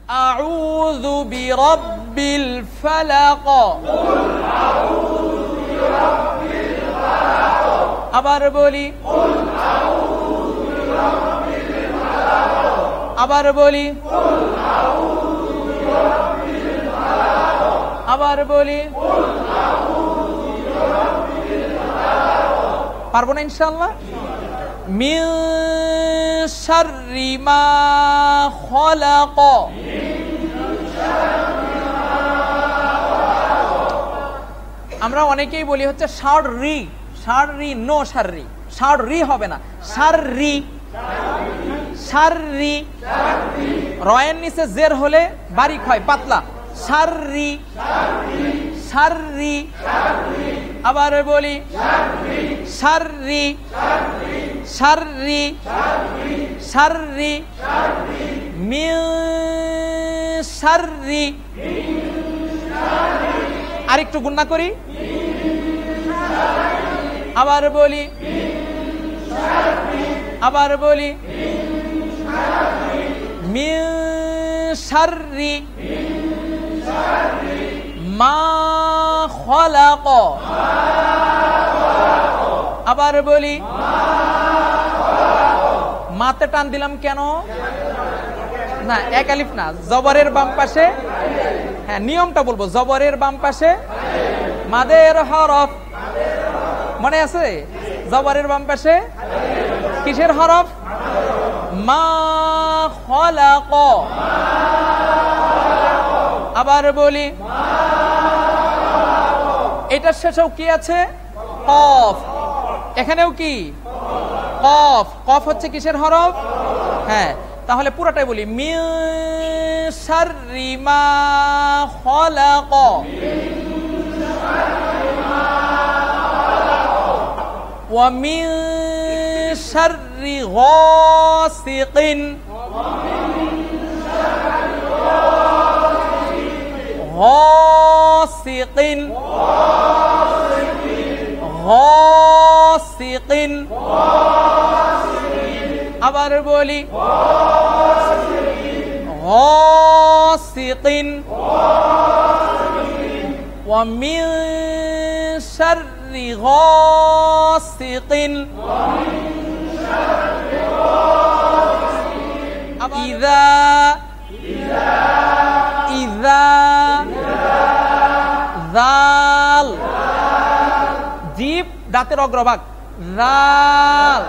আউযু বিরাব্বিল ফালাক। আবার বলি, আবার বলি, আবার বলি। পারবো না ইনশাআল্লাহ। মিন শাররি মা খলাক। আমরা অনেকেই বলি হচ্ছে শাররি, শাররি, নো শাররি, শাররি হবে না, শাররি, শাররি। রয়ের নিচে জের হলে বারিক হয়, পাতলা, শাররি, শাররি। আবার বলি, শাররি, শাররি, শাররি। মিন শাররি। আরেকটু গুণনা করি, আবার বলি, আবার বলি। মিন শাররি মা খলাক। আবার বলি, মাতে টান দিলাম কেন? না, এক আলিফ না, জবরের বাম পাশে। হ্যাঁ, নিয়মটা বলবো, জবরের বাম পাশে মাদের হরফ, মনে আছে? জবরের বাম পাশে কিসের হরফ? মা খলাক। আবার বলি, এটার শেষেও কি আছে? কফ। এখানেও কি? কফ। কফ হচ্ছে কিসের হরফ? হ্যাঁ, তাহলে পুরোটাই বলি, মিন শাররি মা খলাক। ওয়া মিন শাররি গাসিকিন। গাসিকিন, গাসিকিন। আবার বলি, গাসিকিন। ওয়া মিন শাররি গাসিকিন ইযা, ইযা, যাল। জিব দাঁতের অগ্রভাগ, যাল।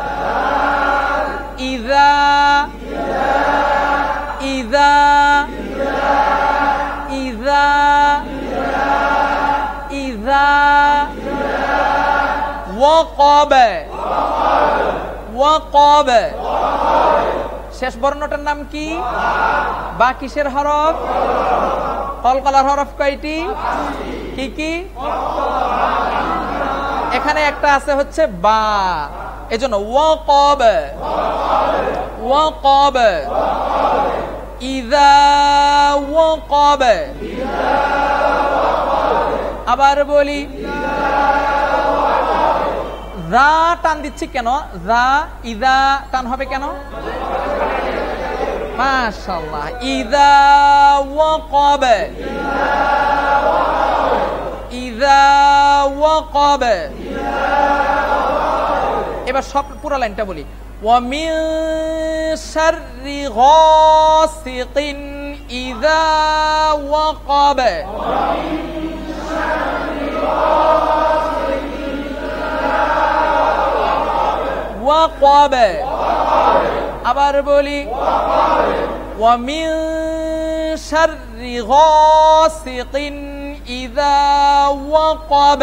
ইযা, ইযা, ইযা, ইযা। ওয়াকাব, ওয়াকাব। শেষ বর্ণটার নাম কি? বা কিসের হরফ? কলকলার হরফ কয়টি? কি কি? এখানে একটা আছে হচ্ছে বা, এজন্য ওয়াকাব, ওয়াকাব। ইযা ওয়াকাব। আবার বলি, যা টান দিচ্ছি কেন? যা, ইযা টান হবে কেন? মাশাআল্লাহ। ইযা ওয়াকাব, ইযা ওয়াকাব। এবার সব পুরো লাইনটা বলি, ওয়া মিন শাররি গাসিকিন ইযা ওয়াকাব। ওয়াকাব। আবার বলি, ওয়া মিন শাররি গাসিকিন ইযা ওয়াকাব।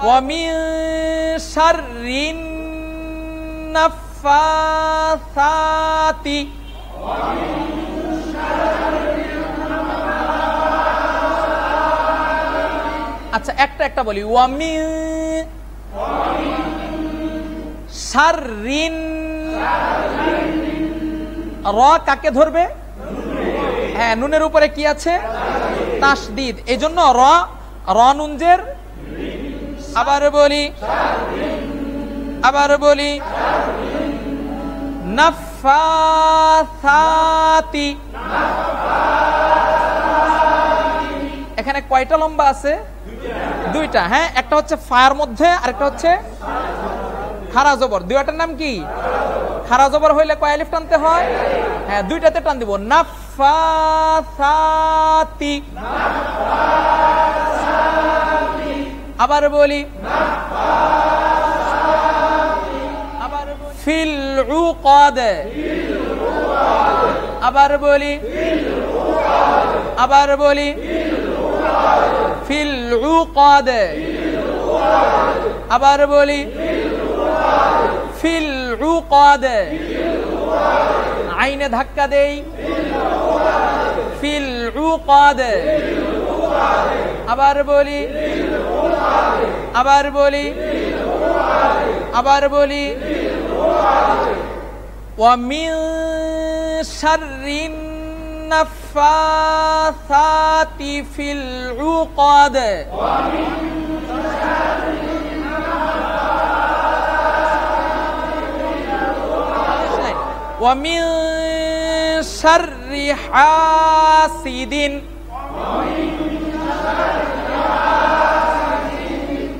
ওয়া মিন শাররিন নাফাসাতি। আচ্ছা, একটা একটা বলি, ওয়া মিন শাররিন। র কাকে ধরবে? হ্যাঁ, নুনের উপরে কি আছে? তাসদীদ, এজন্য র, র নুন জের। আবার বলি, আবার বলি নাফাসাতি। এখানে কয়টা লম্বা আছে? দুইটা। হ্যাঁ, একটা হচ্ছে ফার মধ্যে আর একটা হচ্ছে খাড়া জবর। দুইটার নাম কি? খাড়া জবর হইলে কয় আলিফ টানতে হয়? হ্যাঁ, দুইটাতে টান দিব। নাফাসাতি। আবার বলি ফিল উকাদ। আবার বলি ফিল উকাদ। আবার বলি ফিল উকাদ। আইনে ধাক্কা দেই, ফিল উকাদ। আবার বলি ومن شر النفاثات في العقد। ومن شر حاسد।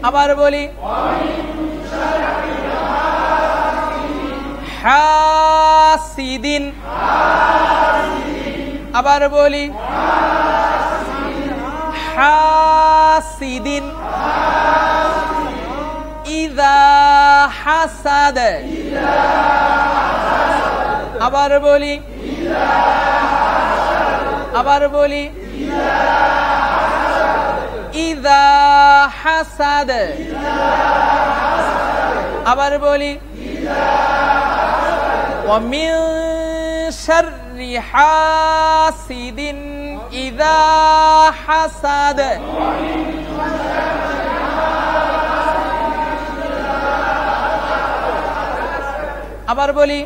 আবার বলি হাসিদিন। আবার বলি হাসিদিন। ইযা হাসাদ। আবার বলি ইযা হাসাদ। আবার বলি ومن شر حاسد إذا حسد। আবার বলি